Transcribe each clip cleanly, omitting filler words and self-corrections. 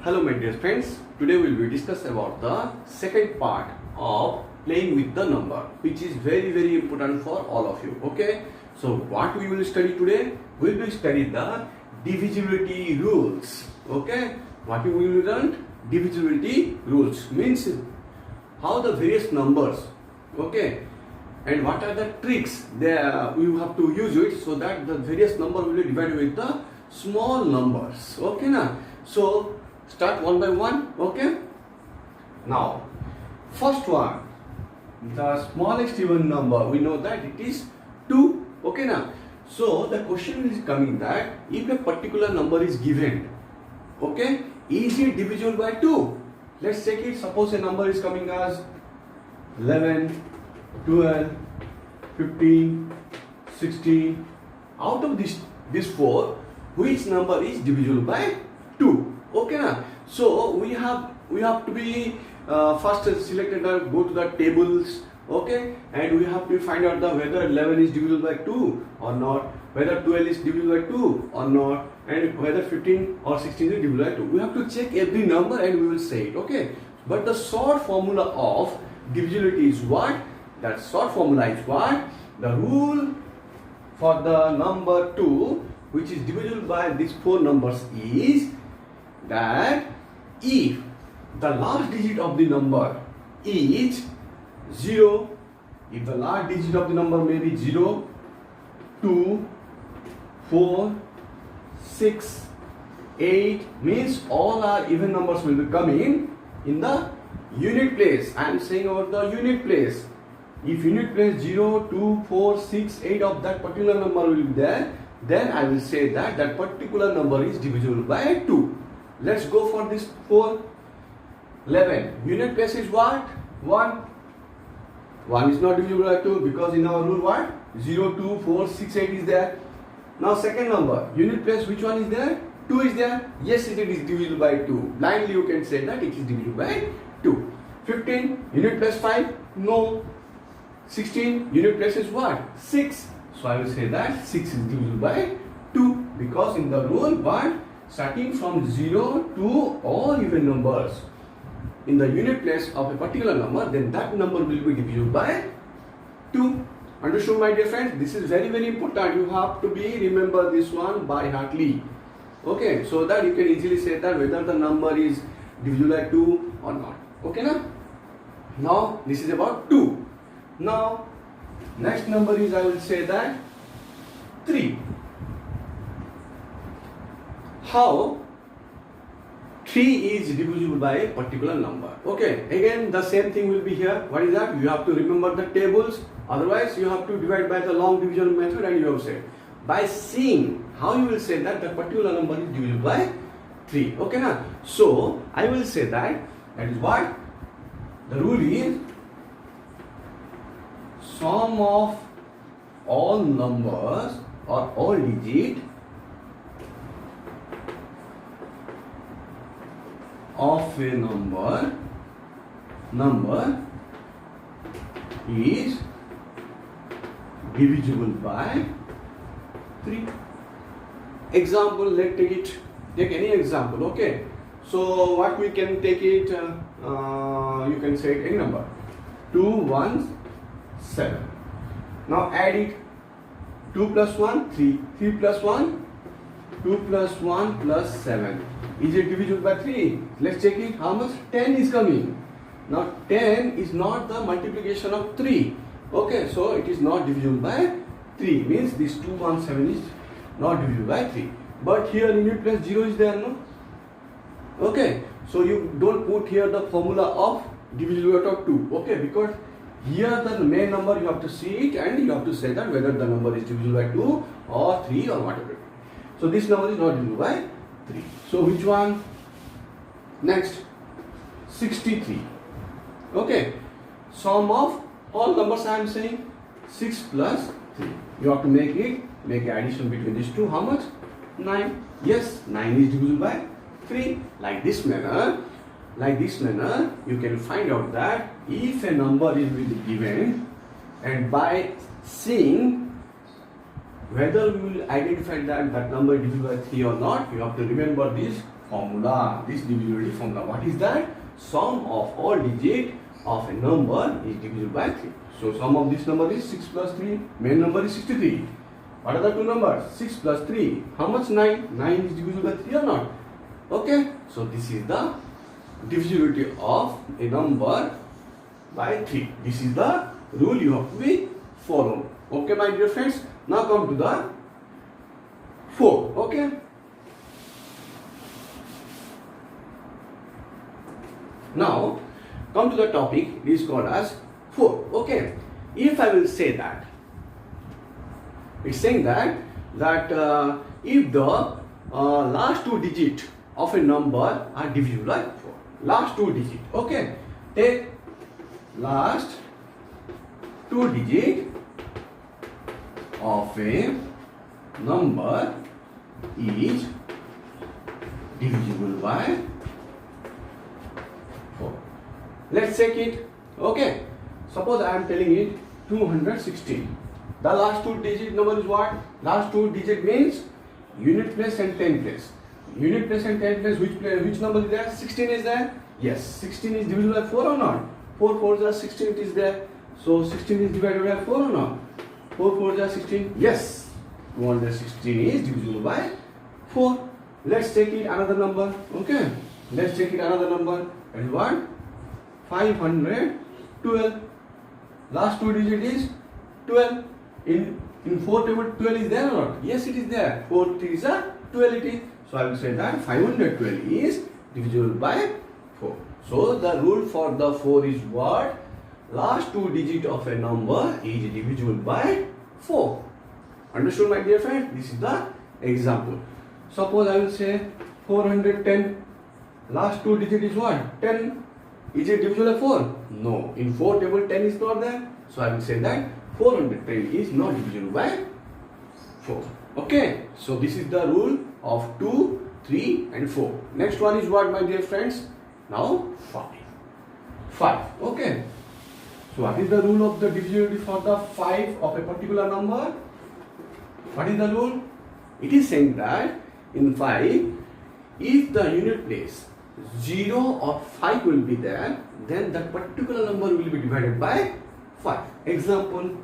Hello my dear friends, today we will discuss about the second part of playing with the number, which is very important for all of you. Okay, so what we will study today? We will study the divisibility rules. Okay, what we will learn? Divisibility rules means how the various numbers, okay, and what are the tricks there we have to use it so that the various number will be divided with the small numbers. Okay na? So start one by one. Okay, now first one, the smallest even number, we know that it is 2. Okay na? So the question is coming that if a particular number is given, okay, is it divisible by 2? Let's check it. Suppose a number is coming as 11, 12, 15, 16. Out of this 4, which number is divisible by 2? Okay na? So we have to be first selected, go to the tables, okay, and we have to find out whether 11 is divisible by 2 or not, whether 12 is divisible by 2 or not, and whether 15 or 16 is divisible by 2. We have to check every number and we will say it. Okay, but the short formula of divisibility is what? That short formula is what? The rule for the number 2, which is divisible by these 4 numbers, is that if the last digit of the number is 0, if the last digit of the number may be 0, 2, 4, 6, 8, means all our even numbers will be coming in the unit place. I am saying about the unit place. If unit place 0, 2, 4, 6, 8 of that particular number will be there, then I will say that that particular number is divisible by 2. Let's go for this 4. 11. Unit place is what? 1. 1 is not divisible by 2 because in our rule what? 0, 2, 4, 6, 8 is there. Now second number. Unit place, which one is there? 2 is there. Yes, it is divisible by 2. Blindly you can say that it is divisible by 2. 15. Unit place 5? No. 16. Unit place is what? 6. So I will say that 6 is divisible by 2 because in the rule what? Starting from 0 to all even numbers in the unit place of a particular number, then that number will be divisible by 2. Understood my dear friends? This is very important. You have to remember this one by heartly. Okay, so that you can easily say that whether the number is divisible by 2 or not. Okay na? Now this is about 2. Now next number is, I will say that 3. How 3 is divisible by a particular number? Okay, again the same thing will be here. What is that? You have to remember the tables, otherwise you have to divide by the long division method, and you have said by seeing how you will say that the particular number is divisible by 3. Okay na? So I will say that is what? The rule is sum of all numbers or all digits of a number is divisible by 3. Example, let's take any example. Okay, so what we can take it, you can say any number. 2 1 7. Now add it. 2 plus 1 3, 3 plus 1 2 plus 1 plus 7. Is it divisible by 3? Let's check it. How much? 10 is coming. Now 10 is not the multiplication of 3. Okay, so it is not divisible by 3. Means this 2 1 7 is not divisible by 3. But here in unit place 0 is there, no? Okay, so you don't put here the formula of divisibility of 2. Okay, because here the main number you have to see it and you have to say that whether the number is divisible by 2 or 3 or whatever. So this number is not divisible by 3. So which one? Next, 63. Okay, sum of all numbers I am saying 6 plus 3. You have to make addition between these two. How much? 9. Yes, 9 is divisible by 3. Like this manner, you can find out that if a number is given, and by seeing whether we will identify that number is divisible by 3 or not, you have to remember these formula. This divisibility formula. What is that? Sum of all digits of a number is divisible by 3. So sum of this number is 6 plus 3. Main number is 63. What are the two numbers? 6 plus 3. How much? 9. 9 is divisible by 3 or not? Okay. So this is the divisibility of a number by 3. This is the rule you have to be follow. Okay, my dear friends. Now come to the 4. Okay. Now come to the topic. It is called as 4. Okay. If I will say that, it's saying that if the last two digits of a number are divisible by 4. Last two digits. Okay. Take last two digits of a number is divisible by 4. Let's check it. Okay. Suppose I am telling it 216. The last two digit number is what? Last two digit means unit place and 10 place. Unit place and 10 place, which number is there? 16 is there? Yes. 16 is divisible by 4 or not? 4 4s are 16, it is there. So 16 is divided by 4 or not? 4 4s are 16. Yes. 216 is divisible by 4. Let's take it another number. Okay. Let's take it another number. That is what? 512. Last two digit is 12. In 4 table 12 is there or not? Yes, it is there. 4 3 is a 12 it is. So I will say that 512 is divisible by 4. So the rule for the 4 is what? Last two digit of a number is divisible by 4. Understood, my dear friend? This is the example. Suppose I will say 410. Last two digit is what? 10. Is it divisible by 4? No. In 4 table 10 is not there. So I will say that 410 is not divisible by 4. Okay. So this is the rule of 2, 3 and 4. Next one is what, my dear friends? Now 5. 5. Okay. So what is the rule of the divisibility for the 5 of a particular number? What is the rule? It is saying that in 5, if the unit place 0 or 5 will be there, then that particular number will be divided by 5. Example,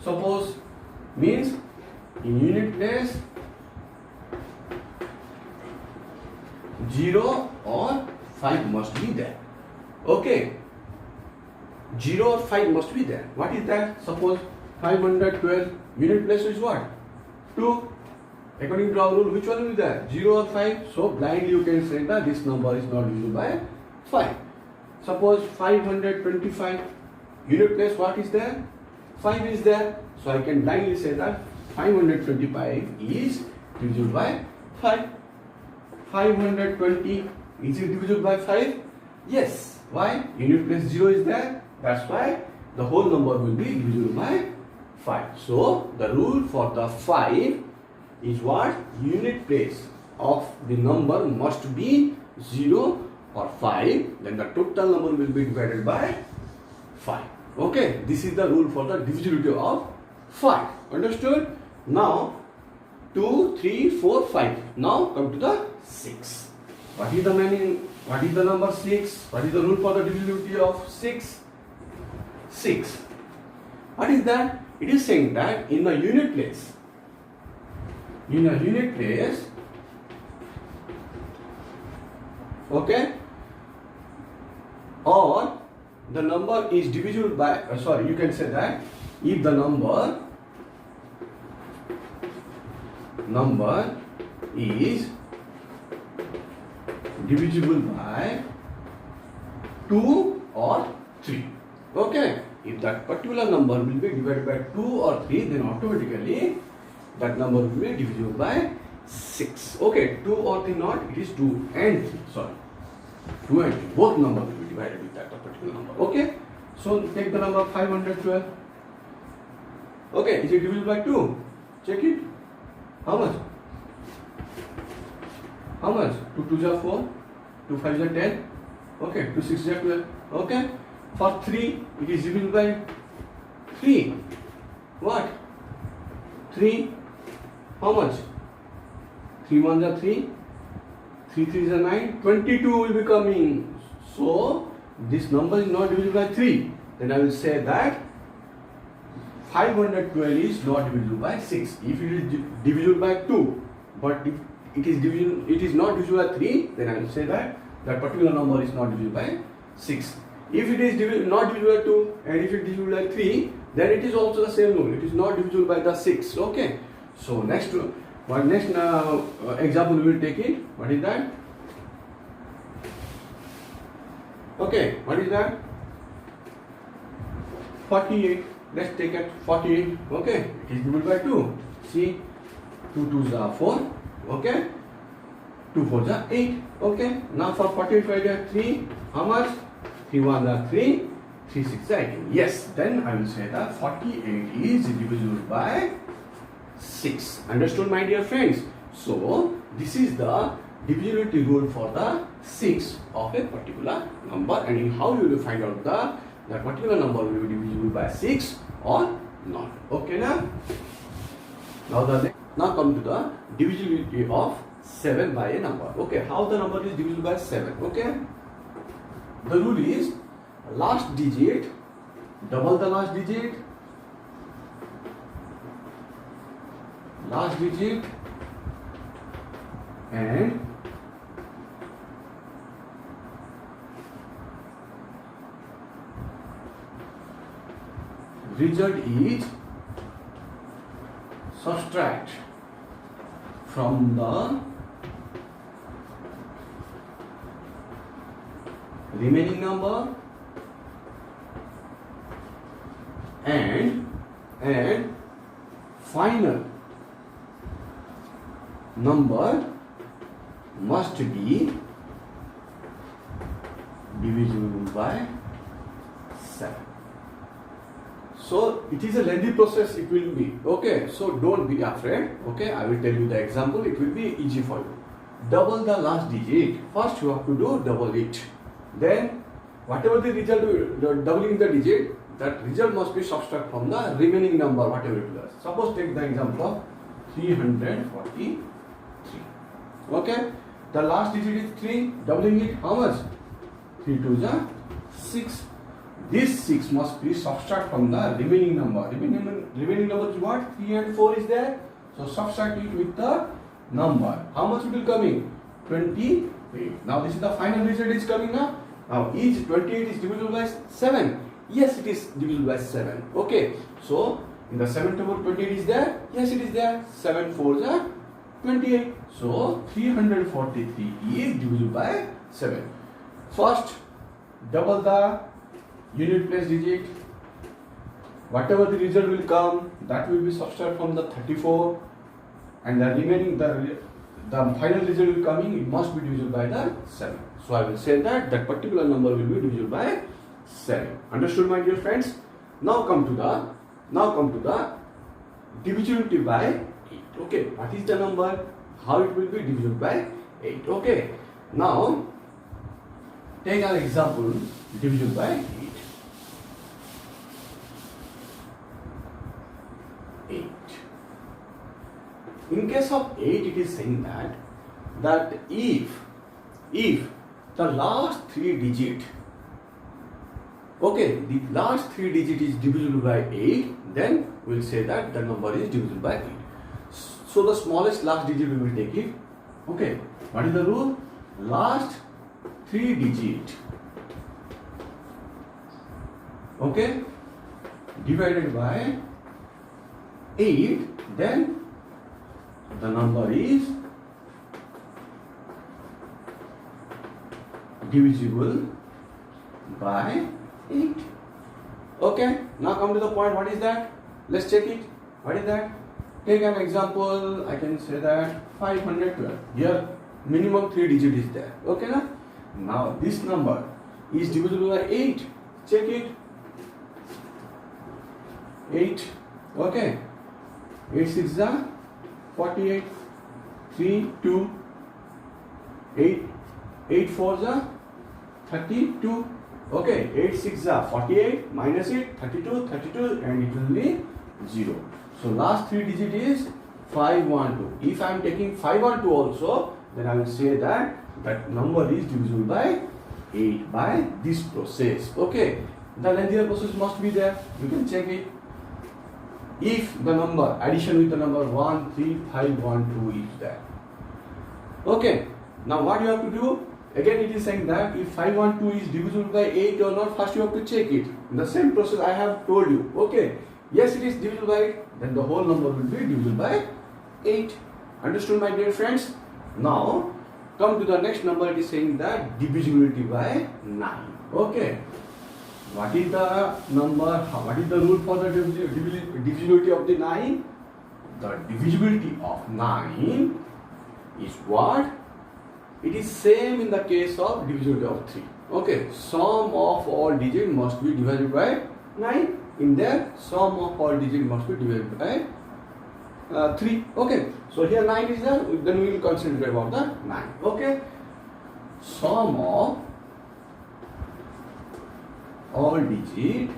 suppose means in unit place 0 or 5 must be there. Okay. 0 or 5 must be there. What is that? Suppose 512 unit place is what? 2. According to our rule, which one will be there? 0 or 5? So blindly you can say that this number is not divisible by 5. Suppose 525 unit place, what is there? 5 is there. So I can blindly say that 525 is divisible by 5. 520 is it divisible by 5? Yes. Why? Unit place 0 is there. That's why the whole number will be divisible by 5. So the rule for the 5 is what? Unit place of the number must be 0 or 5. Then the total number will be divided by 5. Okay. This is the rule for the divisibility of 5. Understood? Now 2, 3, 4, 5. Now come to the 6. What is the meaning? What is the number 6? What is the rule for the divisibility of 6? 6. What is that? It is saying that in a unit place, okay, or the number is divisible by, you can say that if the number is divisible by 2 or 3. Okay. If that particular number will be divided by 2 or 3, then automatically that number will be divisible by 6. Okay. 2 or 3 not, it is 2 and 3. Sorry. 2 and 3. Both numbers will be divided with that particular number. Okay. So take the number 512. Okay. Is it divisible by 2? Check it. How much? How much? 2 2s are 4. 2 5s are 10. Okay. 2 6s are 12. Okay. For 3, it is divisible by 3. What? 3. How much? 3 1s are 3. 3 3 is a 9. 22 will be coming. So this number is not divisible by 3. Then I will say that 512 is not divisible by 6. If it is divisible by 2, but if it is not divisible by 3, then I will say that that particular number is not divisible by 6. If it is not divisible by 2 and if it is divisible by 3, then it is also the same rule. It is not divisible by the 6. Okay. So next example we will take it. What is that? Okay. What is that? 48. Let's take it 48. Okay. It is divisible by 2. See, 2 2s are 4. Okay. 2 4s are 8. Okay. Now for 48 I get 3. How much? 3 1s are 3. 3 6 are 18. Yes. Then I will say that 48 is divisible by 6. Understood, my dear friends? So this is the divisibility rule for the 6 of a particular number, and in how you will find out that particular number will be divisible by 6 or not. Okay, now come to the divisibility of 7 by a number. Okay, how the number is divisible by 7? Okay, the rule is last digit double the last digit, and result is subtract from the remaining number and final number must be divisible by 7. So it is a lengthy process, it will be. Okay, so don't be afraid. Okay, I will tell you the example, it will be easy for you. Double the last digit. First you have to do double it. Then whatever the result, doubling the digit, that result must be subtract from the remaining number, whatever it was. Suppose take the example of 343. Okay, the last digit is 3, doubling it, how much? 3 2s are 6. This 6 must be subtract from the remaining number. Remaining number is what? 3 and 4 is there. So subtract it with the number. How much it will coming? 28. Now this is the final result is coming now. Now each 28 is divisible by 7. Yes, it is divisible by 7. Okay. So in the 7 table 28 is there? Yes, it is there. 7 4s are 28. So 343 is divisible by 7. First, double the unit place digit. Whatever the result will come, that will be subtract from the 34, and the remaining the final result will coming, it must be divisible by the 7. So I will say that that particular number will be divisible by 7. Understood, my dear friends? Now come to the divisibility by 8. Okay, what is the number? How it will be divisible by 8? Okay, now take an example divisible by 8. 8. In case of 8, it is saying that if the last 3 digit, okay, the last 3 digit is divisible by 8, then we will say that the number is divisible by 8. So the smallest last digit we will take it. Okay, what is the rule? Last 3 digit, okay, divided by 8, then the number is divisible by 8. Okay, now come to the point. What is that? Let's check it. What is that? Take an example. I can say that 512. Here minimum 3 digit is there. Okay, now this number is divisible by 8. Check it. 8. Okay. 8 6 are 48. 3 2. 8 4s are 32. Okay, 8 6 are 48, minus it 32, and it will be 0. So last 3 digit is 512. If I am taking 512 also, then I will say that that number is divisible by 8 by this process. Okay, the lengthier process must be there. You can check it. If the number addition with the number 13512 is there. Okay, now what you have to do? Again, it is saying that if 512 is divisible by 8 or not, first you have to check it. In the same process I have told you. Okay, yes, it is divisible by 8, then the whole number will be divisible by 8. Understood, my dear friends? Now, come to the next number. It is saying that divisibility by 9. Okay, what is the number? What is the rule for the divisibility of the 9? The divisibility of 9 is what? It is same in the case of divisibility of 3. Okay, sum of all digits must be divided by 9. In there, sum of all digits must be divided by 3. Okay, so here 9 is there, then we will concentrate about the 9. Okay, sum of all digits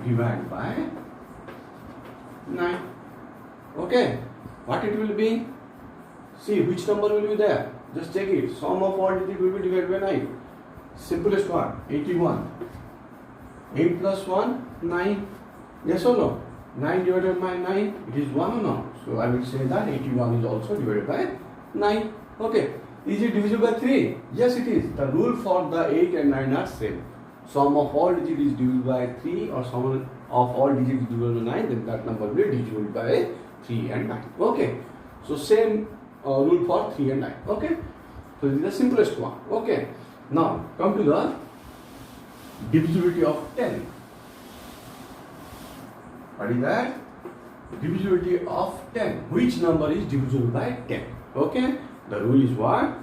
divided by 9. Okay, what it will be? See which number will be there. Just check it. Sum of all digits will be divided by 9. Simplest one, 81. 8 plus 1, 9. Yes or no? 9 divided by 9, it is 1 or no? So I will say that 81 is also divided by 9. Okay. Is it divisible by 3? Yes, it is. The rule for the 8 and 9 are same. Sum of all digits is divisible by 3 or sum of all digits is divisible by 9, then that number will be divisible by 3 and 9. Okay. So same rule for 3 and 9. Okay. So this is the simplest one. Okay. Now come to the divisibility of 10. What is that? Divisibility of 10. Which number is divisible by 10? Okay. The rule is what?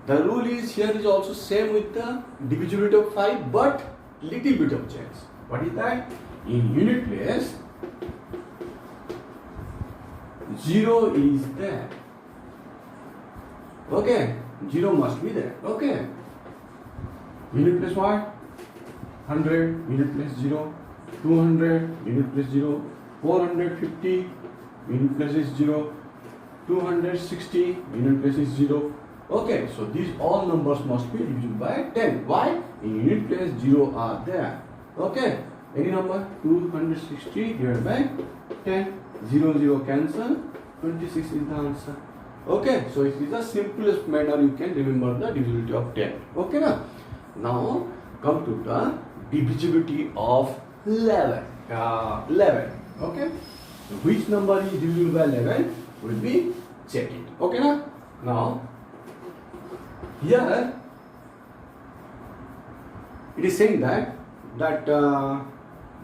The rule is here is also same with the divisibility of 5, but little bit of change. What is that? In unit place, 0 is there. Okay. 0 must be there. Okay. Unit place what? 100, unit place 0. 200, unit place 0. 450, unit place is 0. 260, unit place is 0. Okay, so these all numbers must be divisible by 10. Why? In unit place 0 are there. Okay, any number 260 divided by 10. 0, 0 cancel. 26 is the answer. Okay, so it is the simplest manner you can remember the divisibility of 10. Okay, now come to the divisibility of 11. 11. Okay, so which number is divisible by 11 will be check it. Okay, now here it is saying that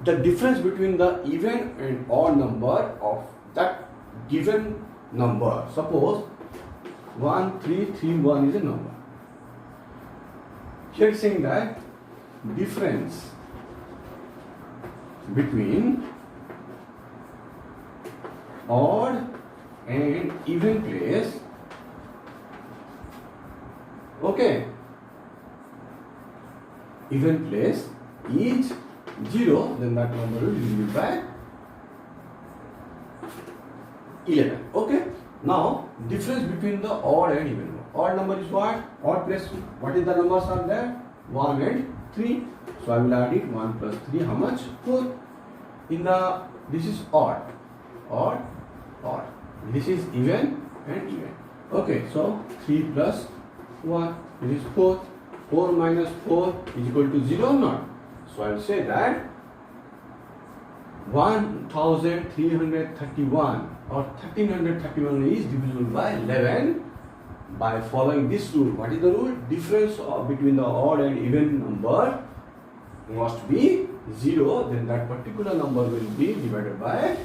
the difference between the even and odd number of that given number. Suppose 1331 is a number. Here it is saying that difference between odd and even place. Okay, even place is 0, then that number will be divided by 11. Okay, now difference between the odd and even number. Odd number is what? Odd place. What is the numbers are there? 1 and 3. So I will add it. 1 plus 3, how much? 4. In the, this is odd. Odd, odd. This is even and even. Okay, so 3 plus 1, this is 4. 4 minus 4 is equal to 0 or not? So I will say that 1331 or 1331 is divisible by 11 by following this rule. What is the rule? Difference between the odd and even number must be 0, then that particular number will be divided by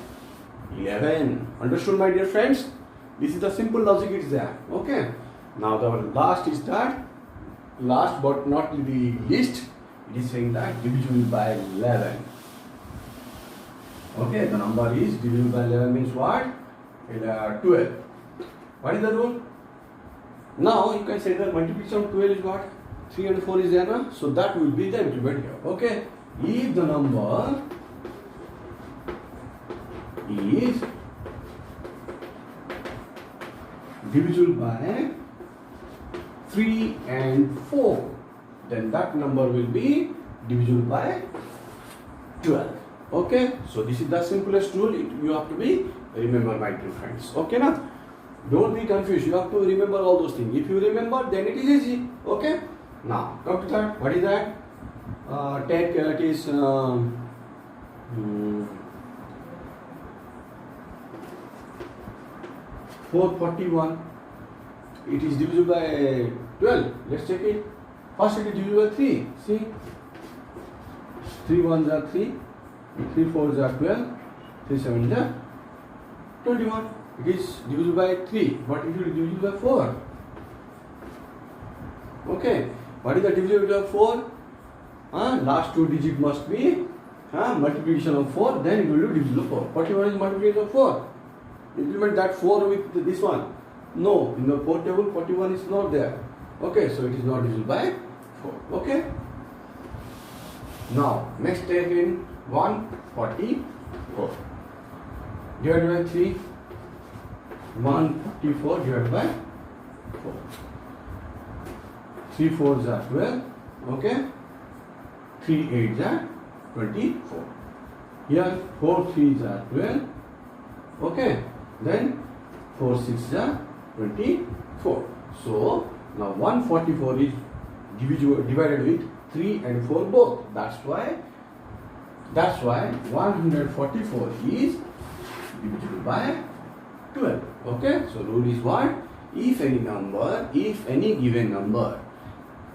11. Understood, my dear friends? This is the simple logic is there. Okay. Now the last is that, last but not the least, it is saying that divisible by 11. Okay, the number is divisible by 11 means what? 12. What is the rule? Now you can say that multiplication of 12 is what? 3 and 4 is there, no? So that will be the implement here. Okay, if the number is divisible by 3 and 4, then that number will be divisible by 12. Okay, so this is the simplest rule. You have to be remember, my dear friends. Okay, now don't be confused. You have to remember all those things. If you remember, then it is easy. Okay, now come to that. What is that? Take it is 441. It is divisible by 12. Let's check it. First it is divisible by 3. See, 3 1s are 3, 3 4s are 12, 3 7s are 21. It is divisible by 3, but it will be divisible by 4. Okay, what is the divisible by 4? Last two digit must be multiplication of 4, then it will be divisible by 4. 41 is multiplication of 4. Implement that 4 with this one. No, in the 4 table 41 is not there. Okay, so it is not divisible by 4. Okay. Now next take in 144 divided by 3. 144 divided by 4. 3 4s are 12. Okay. 3 8s are 24. Here 4 3s are 12. Okay. Then 4 6s are 24. So now 144 is divided with 3 and 4 both. That's why 144 is divisible by 12. Okay. So rule is what? If any given number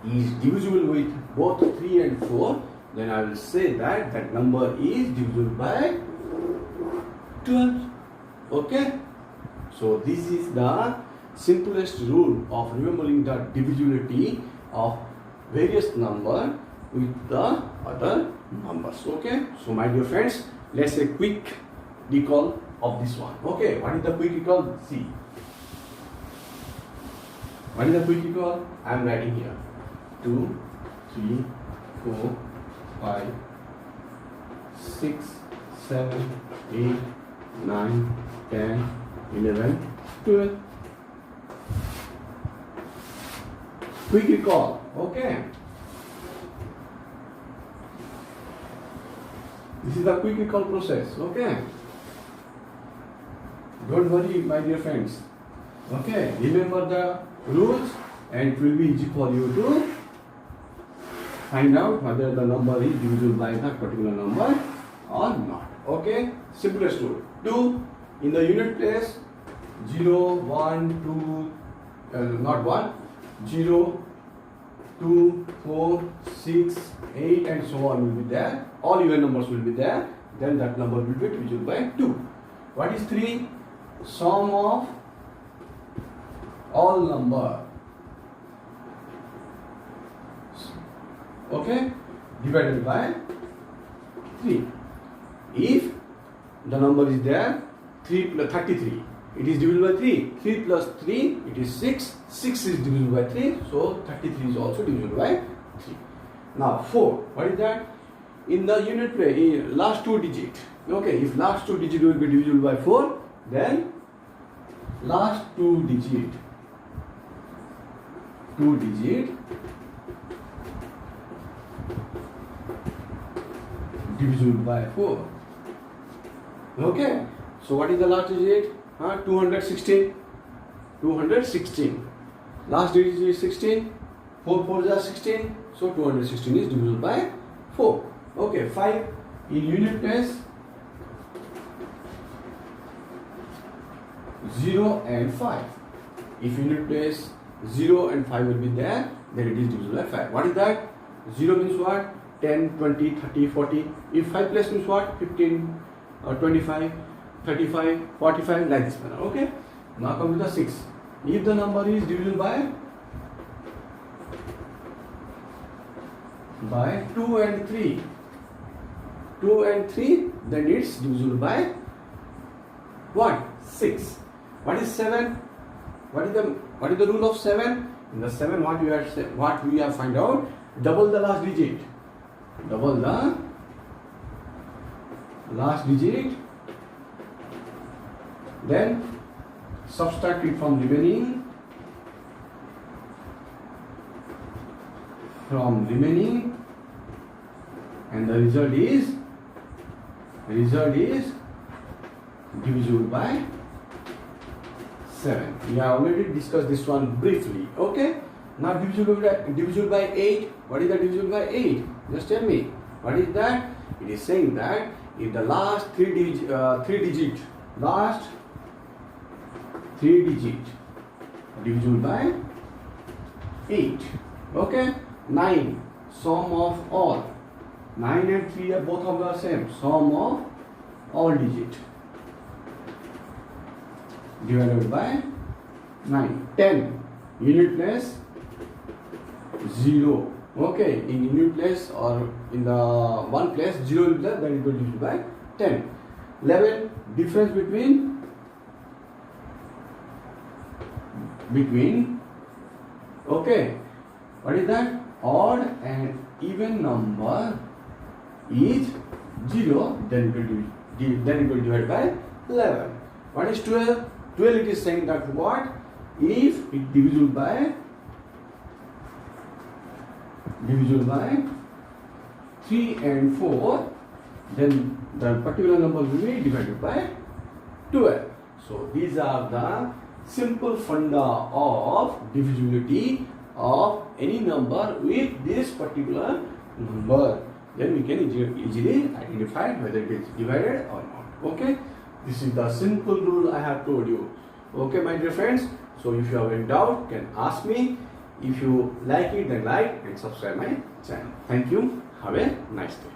is divisible with both 3 and 4, then I will say that that number is divisible by 12. Okay. So this is the simplest rule of remembering the divisibility of various number with the other numbers. Okay. So my dear friends, let's say quick recall of this one. Okay. What is the quick recall? See. What is the quick recall? I am writing here. 2, 3, 4, 5, 6, 7, 8, 9, 10, 11, 12. Quick recall. Okay. This is the quick recall process. Okay. Don't worry, my dear friends. Okay. Remember the rules and it will be easy for you to find out whether the number is divisible by that particular number or not. Okay. Simplest rule. 2 in the unit place. 0, 1, 2, not 1, 0, 2, 4, 6, 8 and so on will be there. All even numbers will be there. Then that number will be divisible by 2. What is 3? Sum of all number. Okay, divided by 3. If the number is there, 3 plus 33, it is divisible by 3. 3 plus 3, it is 6. 6 is divisible by 3, so 33 is also divisible by 3. Now 4, what is that? In the unit place, last two digit. Okay, if last two digit will be divisible by 4, then last two digit divisible by 4. Okay, so what is the last digit? 216. 216. Last digit is 16. 4 4s are 16. So 216 is divisible by 4. Okay, 5 in unit place. 0 and 5. If unit place 0 and 5 will be there, then it is divisible by 5. What is that? 0 means what? 10, 20, 30, 40. If 5 place means what? 15, 25, 35, 45, like this manner. Okay. Now come to the 6. If the number is divisible by 2 and 3, 2 and 3, then it's divisible by what? 6. What is 7? What is the rule of 7? In the 7, what we have find out? Double the last digit. Double the last digit then subtract it from remaining, and the result is divisible by 7. We have already discussed this one briefly. Okay. Now divisible by 8. What is the divisible by 8? Just tell me. What is that? It is saying that if the last three digit divisible by 8. Okay. 9. Sum of all. 9 and 3 are both of the same. Sum of all digit divided by 9. 10. Unit place 0. Okay, in unit place or in the one place 0 will be there, then it will divide by 10. 11. Difference between okay, what is that? Odd and even number is 0, then it will divide by 11. What is 12? 12, it is saying that what? If it divisible by 3 and 4, then the particular number will be divided by 12. So these are the simple funda of divisibility of any number with this particular number. Then we can easily identify whether it is divided or not. Okay, this is the simple rule I have told you. Okay, my dear friends. So if you have any doubt, can ask me. If you like it, then like and subscribe my channel. Thank you. Have a nice day.